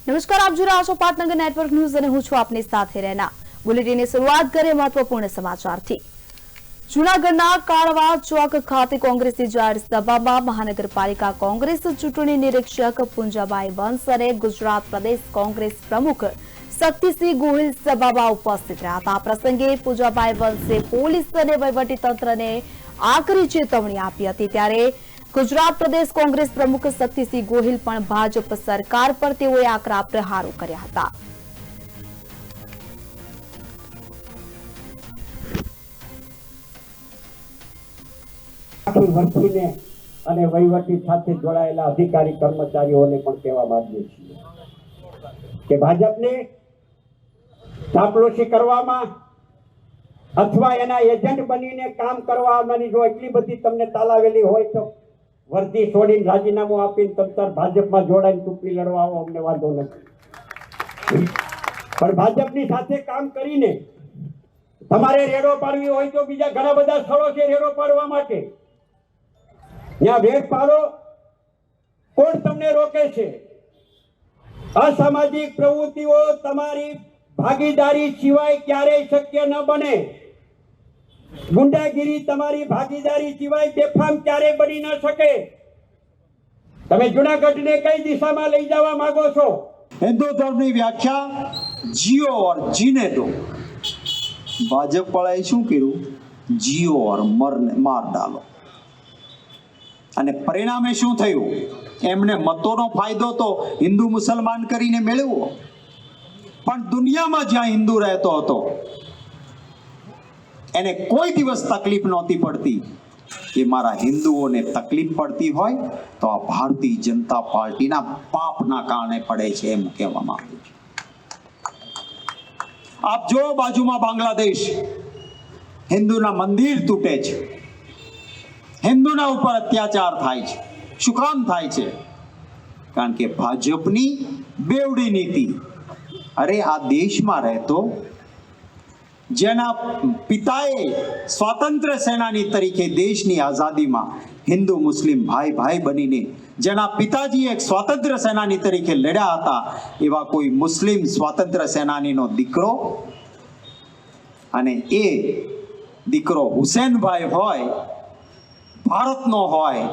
નમસ્કાર, આપ જોઈ રહ્યા છો પાટનગર નેટવર્ક ન્યૂઝ અને હું છું આપની સાથે રહેના. બુલેટિનની શરૂઆત કરીએ મહત્વપૂર્ણ સમાચારથી. જૂનાગઢના કાળવા ચોક ખાતે કોંગ્રેસની જાહેર સભામાં મહાનગરપાલિકા કોંગ્રેસ ચૂંટણી નિરીક્ષક પુંજાબાઈ વંશ અને ગુજરાત પ્રદેશ કોંગ્રેસ પ્રમુખ શક્તિસિંહ ગોહિલ સભામાં ઉપસ્થિત રહ્યા હતા. આ પ્રસંગે પુંજાબાઈ વંશે પોલીસ અને વહીવટીતંત્રને આકરી ચેતવણી આપી હતી. ત્યારે ગુજરાત પ્રદેશ કોંગ્રેસ પ્રમુખ શક્તિસિંહ ગોહિલ પણ ભાજપ સરકાર પર તેઓએ આકરા પ્રહારો કર્યા હતા. વહીને અને વહીવટી સાથે જોડાયેલા અધિકારી કર્મચારીઓને પણ કહેવા માંગીએ છીએ કે ભાજપને ચાપલુસી કરવામાં અથવા એના એજન્ટ બનીને કામ કરવાની જો એટલી બધી તમને તાલાવેલી હોય તો વર્દી છોડીને રાજીનામું આપીને તમતાર ભાજપમાં જોડાઈને ચૂંટણી લડવા આવો, અમને વાંધો નથી. પણ ભાજપની સાથે કામ કરીને તમારે રેડો પાડવી હોય તો બીજા ઘણા બધા સ્થળો છે રેડો પાડવા માટે. ત્યાં વેઠ પાડો, કોણ તમને રોકે છે? અસામાજિક પ્રવૃત્તિઓ તમારી ભાગીદારી સિવાય ક્યારેય શક્ય ન બને. ગુંડાગીરી તમારી ભાગીદારી સિવાય બેફામ ક્યારેય બની ન શકે. તમે જૂનાગઢને કઈ દિશામાં લઈ જવા માંગો છો? हिंदू धर्म की व्याख्या जियो और जीने दो. भाजप वाળાએ શું કર્યું? जियो और मार डालो. અને પરિણામે શું થયું? એમને મતોનો ફાયદો તો હિન્દુ મુસલમાન કરીને મેળવ્યો, પણ દુનિયામાં જ્યાં હિન્દુ રહેતો હતો એને કોઈ દિવસ તકલીફ નહોતી પડતી કે મારા હિન્દુઓને તકલીફ પડતી હોય તો આ ભારતીય જનતા પાર્ટીના પાપના કારણે પડે છે, એમ કહેવામાં આવ્યું છે. આપ જો બાજુમાં બાંગ્લાદેશ, હિન્દુના મંદિર તૂટે છે, હિન્દુના ઉપર અત્યાચાર થાય છે. શું કામ થાય છે? કારણ કે ભાજપની બેવડી નીતિ. અરે આ દેશમાં રહેતો જેના પિતાએ સ્વાતંત્ર્ય સેનાની તરીકે દેશની આઝાદીમાં હિન્દુ મુસ્લિમ ભાઈ ભાઈ બનીને જેના પિતાજી એક સ્વાતંત્ર્ય સેનાની તરીકે લડ્યા હતા, એવા કોઈ મુસ્લિમ સ્વાતંત્ર્ય સેનાનીનો દીકરો, અને એ દીકરો હુસેનભાઈ હોય, ભારતનો હોય,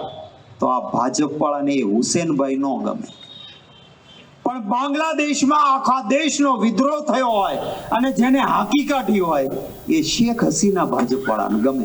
તો આ ભાજપ વાળાને એ હુસેનભાઈ નો ગમે. પણ બાંગ્લાદેશમાં આખા દેશનો વિદ્રોહ થયો હોય અને જેને હાકી કાઢી હોય એ શેખ હસીના ભાજપ વાળાને ગમે.